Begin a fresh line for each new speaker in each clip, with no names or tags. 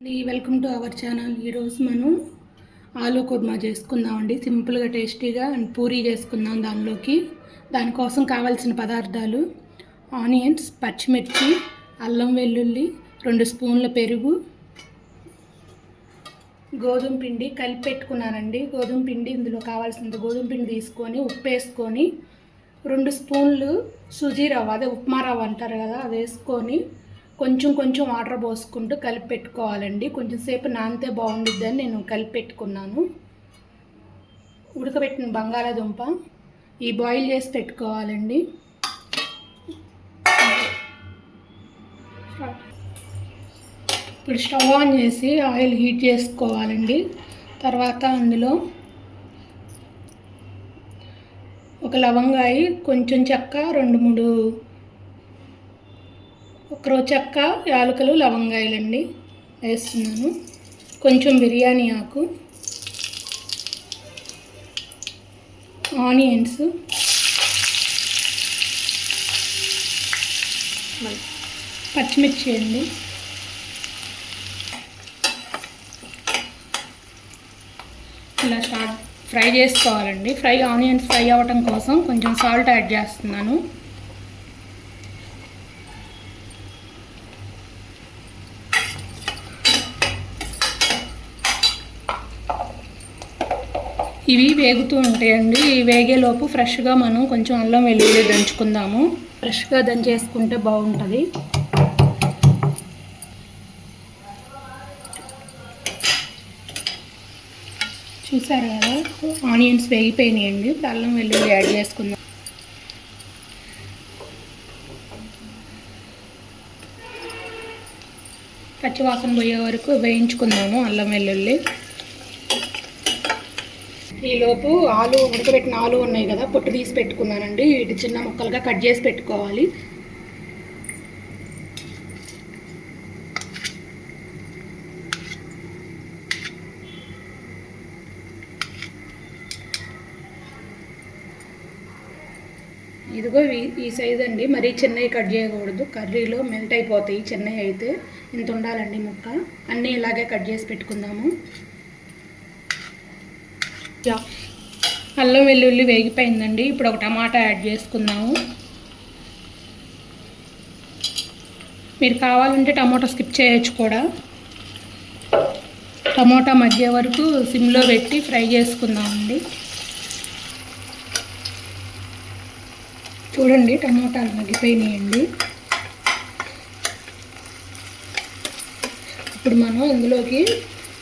Welcome to our channel. ఈరోజు మనం ఆలూ కుర్మా చేసుకుందామండి. సింపుల్గా టేస్టీగా అండ్ పూరీ చేసుకుందాం. దానికోసం కావాల్సిన పదార్థాలు: ఆనియన్స్, పచ్చిమిర్చి, అల్లం వెల్లుల్లి, 2 స్పూన్ల పెరుగు, గోధుమ పిండి కలిపి పెట్టుకున్నానండి. గోధుమ పిండి ఇందులో కావాల్సినంత గోధుమ పిండి తీసుకొని ఉప్పు వేసుకొని 2 స్పూన్లు సుజీ రవ్వ, అదే ఉప్మా రవ్వ అంటారు కదా, అది వేసుకొని కొంచెం వాటర్ పోసుకుంటూ కలిపి పెట్టుకోవాలండి. కొంచెం సేపు నానితే బాగుండిద్దని నేను కలిపి పెట్టుకున్నాను. ఉడకబెట్టిన బంగాళాదుంప ఈ బాయిల్ చేసి పెట్టుకోవాలండి. ఇప్పుడు స్టవ్ ఆన్ చేసి ఆయిల్ హీట్ చేసుకోవాలండి. తర్వాత అందులో ఒక లవంగాయి, కొంచెం చెక్క, 2-3 చెక్క, యాలకులు, లవంగాయలండి వేస్తున్నాను. కొంచెం బిర్యానీ ఆకు, ఆనియన్స్, పచ్చిమిర్చి అండి. ఇలా ఫ్రై చేసుకోవాలండి. ఆనియన్స్ ఫ్రై అవ్వటం కోసం కొంచెం సాల్ట్ యాడ్ చేస్తున్నాను. ఇవి వేగుతూ ఉంటాయండి. ఈ వేగేలోపు ఫ్రెష్గా మనం కొంచెం అల్లం వెల్లుల్లి దంచుకుందాము. ఫ్రెష్గా దంచేసుకుంటే బాగుంటుంది. చూసారు కదా, ఆనియన్స్ వేగిపోయినాయండి. ఇప్పుడు అల్లం వెల్లుల్లి యాడ్ చేసుకుందాం. పచ్చివాసన పోయే వరకు వేయించుకుందాము అల్లం వెల్లుల్లి. ఈలోపు ఉడకబెట్టిన ఆలు ఉన్నాయి కదా, పొట్టు తీసి పెట్టుకున్నానండి. వీటి చిన్న ముక్కలుగా కట్ చేసి పెట్టుకోవాలి. ఇదిగో ఈ సైజ్ అండి. మరీ చిన్నవి కట్ చేయకూడదు, కర్రీలో మెల్ట్ అయిపోతాయి. చిన్నవి అయితే ఇంత ఉండాలండి ముక్క. అన్నీ ఇలాగే కట్ చేసి పెట్టుకుందాము. అల్లం వెల్లుల్లి వేగిపోయిందండి. ఇప్పుడు ఒక టమాటా యాడ్ చేసుకుందాము. మీరు కావాలంటే టమాటా స్కిప్ చేయొచ్చు కూడా. టమాటా మధ్య వరకు సిమ్లో పెట్టి ఫ్రై చేసుకుందామండి. చూడండి, టమాటాలు మగ్గిపోయినాయండి. ఇప్పుడు మనం ఇందులోకి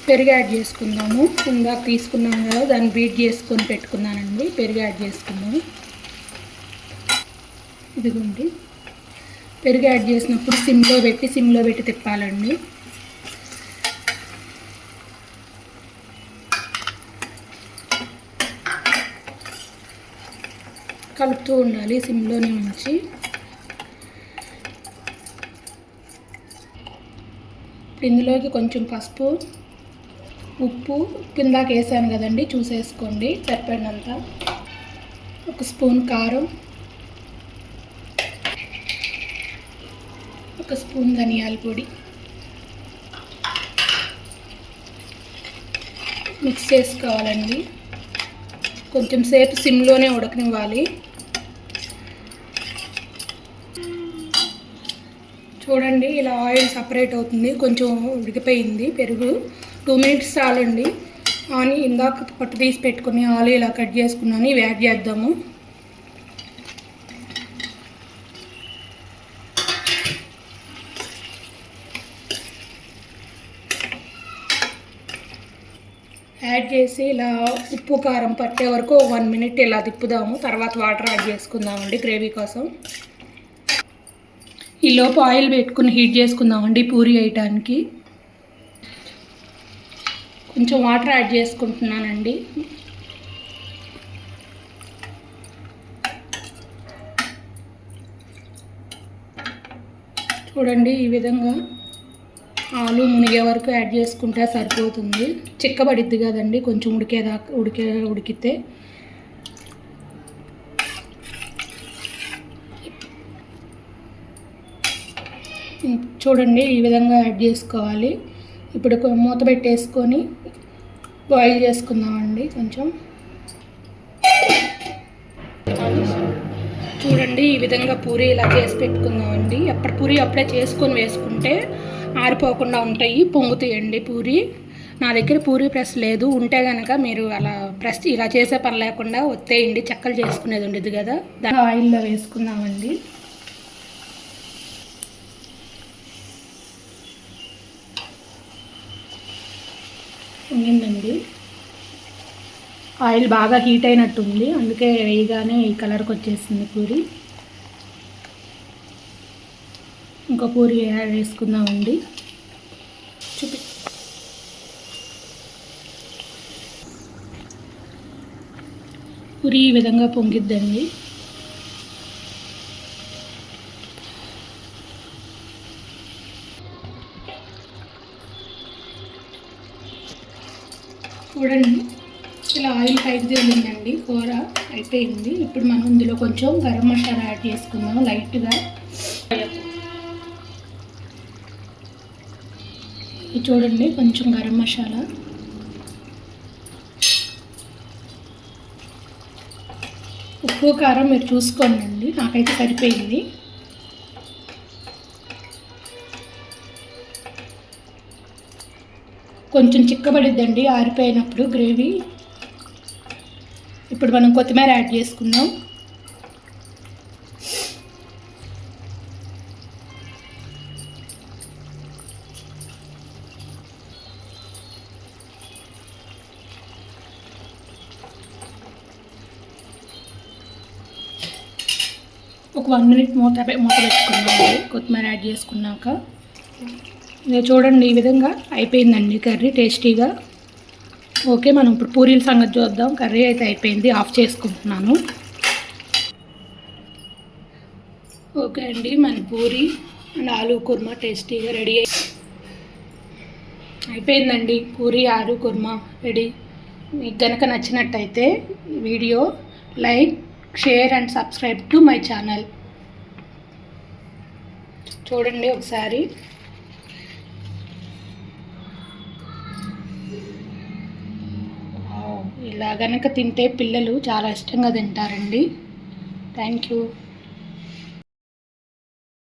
పెరుగు యాడ్ చేసుకుందాము. ఇందాక తీసుకున్నాం కదా, దాన్ని బీట్ చేసుకొని పెట్టుకున్నానండి. పెరుగు యాడ్ చేసుకుందాము. ఇదిగోండి, పెరుగు యాడ్ చేసినప్పుడు సిమ్లో పెట్టి తిప్పాలండి. కలుపుతూ ఉండాలి సిమ్లోనే ఉంచి. ఇందులోకి కొంచెం పసుపు, ఉప్పు కిందాక వేసాను కదండి, చూసేసుకోండి సరిపడినంత. 1 స్పూన్ కారం, 1 స్పూన్ ధనియాల పొడి మిక్స్ చేసుకోవాలండి. కొంచెం సేపు సిమ్లోనే ఉడకనివ్వాలి. చూడండి, ఇలా ఆయిల్ సపరేట్ అవుతుంది. కొంచెం ఉడికిపోయింది పెరుగు. 2 మినిట్స్ చాలండి. ఇందాక పట్టు తీసి పెట్టుకుని ఆలు ఇలా కట్ చేసుకున్నాను. ఇవి యాడ్ చేద్దాము. యాడ్ చేసి ఇలా ఉప్పు కారం పట్టే వరకు 1 మినిట్ ఇలా తిప్పుదాము. తర్వాత వాటర్ యాడ్ చేసుకుందామండి గ్రేవీ కోసం. ఈలోపు ఆయిల్ పెట్టుకుని హీట్ చేసుకుందామండి పూరీ వేయటానికి. కొంచెం వాటర్ యాడ్ చేసుకుంటున్నానండి. చూడండి, ఈ విధంగా ఆలు మునిగే వరకు యాడ్ చేసుకుంటే సరిపోతుంది. చిక్కబడిద్ది కదండి కొంచెం ఉడికితే. చూడండి, ఈ విధంగా యాడ్ చేసుకోవాలి. ఇప్పుడు మూత పెట్టేసుకొని బాయిల్ చేసుకుందామండి కొంచెం. చూడండి ఈ విధంగా పూరి ఇలా చేసి పెట్టుకుందామండి. ఎప్పటి పూరి అప్పుడే చేసుకొని వేసుకుంటే ఆరిపోకుండా ఉంటాయి, పొంగుతాయండి పూరి. నా దగ్గర పూరి ప్రెస్ లేదు, ఉంటే కనుక మీరు అలా ప్రెస్ ఇలా చేసే పని లేకుండా ఒత్తేయండి, చెక్కలు చేసుకునేది ఉండేది కదా. దాని ఆయిల్లో వేసుకుందామండి. ఉండిందండి, ఆయిల్ బాగా హీట్ అయినట్టుంది, అందుకే వేయగానే ఈ కలర్కి వచ్చేసింది పూరి. ఇంకో పూరి వేసుకుందామండి. చూపి పూరి ఈ విధంగా పొంగిద్దండి. చూడండి ఇలా ఆయిల్ పైకి తేలిందండి, కూర అయిపోయింది. ఇప్పుడు మనం ఇందులో కొంచెం గరం మసాలా యాడ్ చేసుకుందాం లైట్గా. చూడండి కొంచెం గరం మసాలా, ఉప్పు కారం మీరు చూసుకోండి, నాకైతే సరిపోయింది. కొంచెం చిక్కబడిద్దండి ఆరిపోయినప్పుడు గ్రేవీ. ఇప్పుడు మనం కొత్తిమీర యాడ్ చేసుకుందాం. ఒక 1 minute మూత పెట్టుకుందాం కొత్తిమీర యాడ్ చేసుకున్నాక. ఇది చూడండి ఈ విధంగా అయిపోయిందండి కర్రీ టేస్టీగా. ఓకే, మనం ఇప్పుడు పూరీల సంగతి చూద్దాం. కర్రీ అయితే అయిపోయింది, ఆఫ్ చేసుకుంటున్నాను. ఓకే అండి, మన పూరి అండ్ ఆలూ కుర్మా టేస్టీగా రెడీ అయిపోయిందండి. పూరి ఆలూ కుర్మా రెడీ. మీకు కనుక నచ్చినట్టయితే video like, share and subscribe to my channel. చూడండి ఒకసారి. ఇలా కనుక తింటే పిల్లలు చాలా ఇష్టంగా తింటారండి. Thank you.